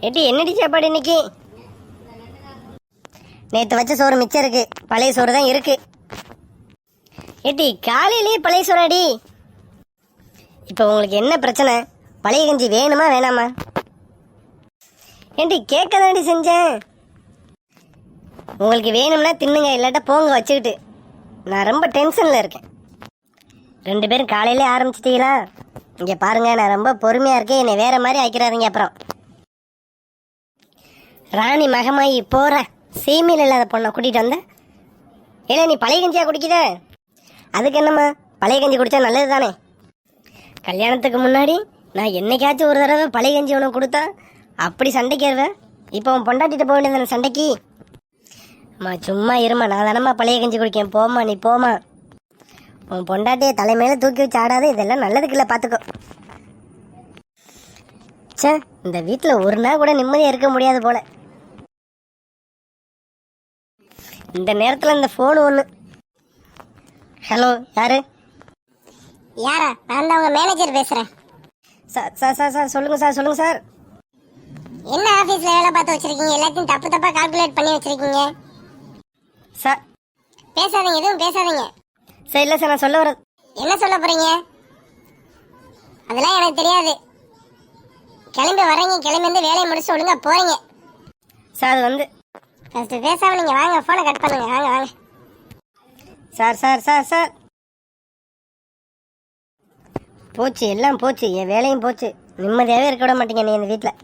ஏட்டி என்னடி சாப்பாடு இன்னைக்கு? நேற்று வச்ச சோறு மிச்சம் இருக்கு, பழைய சோறு தான் இருக்கு. ஏட்டி காலையிலேயே பழைய சோறாடி? இப்போ உங்களுக்கு என்ன பிரச்சனை? பழைய கஞ்சி வேணுமா வேணாமா? ஏண்டி கேட்க தாண்டி செஞ்சேன். உங்களுக்கு வேணும்னா தின்னுங்க, இல்லாட்டா போங்க வச்சுக்கிட்டு. நான் ரொம்ப டென்ஷனில் இருக்கேன். 2 பேரும் காலையிலே ஆரம்பிச்சிட்டீங்களா? இங்கே பாருங்க, நான் ரொம்ப பொறுமையாக இருக்கேன். என்னை வேற மாதிரி ஆக்கிறாதீங்க. அப்புறம் ராணி மகமாயி போகிற சீமையில் இல்லாத பொண்ணை கூட்டிகிட்டு வந்த. ஏன்னா நீ பழைய கஞ்சியாக குடிக்கிற? அதுக்கு என்னம்மா, பழைய கஞ்சி குடித்தா நல்லது தானே. கல்யாணத்துக்கு முன்னாடி நான் என்னைக்காச்சும் ஒரு தடவை பழைய கஞ்சி உனக்கு கொடுத்தா அப்படி சண்டைக்கு வருவேன். இப்போ உன் பொண்டாட்டிட்டு போக வேண்டியது சண்டைக்கு. அம்மா சும்மா இருமா, நான் தானம்மா பழைய கஞ்சி குடிக்கேன். போமா நீ போமா. உன் பொண்டாட்டியை தலைமையில தூக்கி வச்சு ஆடாது. இதெல்லாம் நல்லதுக்கு இல்லை, பார்த்துக்கோ. சே, இந்த வீட்டில் ஒரு நாள் கூட நிம்மதியாக இருக்க முடியாது போல. இந்த நேரத்தில் இந்த ஃபோனு ஒன்று. ஹலோ, யாரு? யாரா? நான் தான் உங்க மேனேஜர் பேசுறேன். சார் சார் சார் சார் சொல்லுங்க சார், சொல்லுங்க சார். என்ன ஆபீஸ்ல வேலை பார்த்து வச்சிருக்கீங்க? எல்லாத்தையும் தப்பு தப்பா கால்குலேட் பண்ணி வச்சிருக்கீங்க. சார் பேசாதீங்க, எதுவும் பேசாதீங்க. சார் இல்லை சார், நான் சொல்ல வரது. என்ன சொல்ல போறீங்க? அதெல்லாம் எனக்கு தெரியாது. கிளம்பி வர்றீங்க, கிளம்பி வந்து வேலையை முடிச்சு ஒழுங்கா போறீங்க. சார் அது வந்து ஃபர்ஸ்ட் பேசாம நீங்க வாங்க, போனை கட் பண்ணுங்க. வாங்க வாங்க. சார் சார் சார் சார் போச்சு, எல்லாம் போச்சு, என் வேலையும் போச்சு. நிம்மதியாகவே இருக்க விட மாட்டீங்க நீ இந்த வீட்டில்.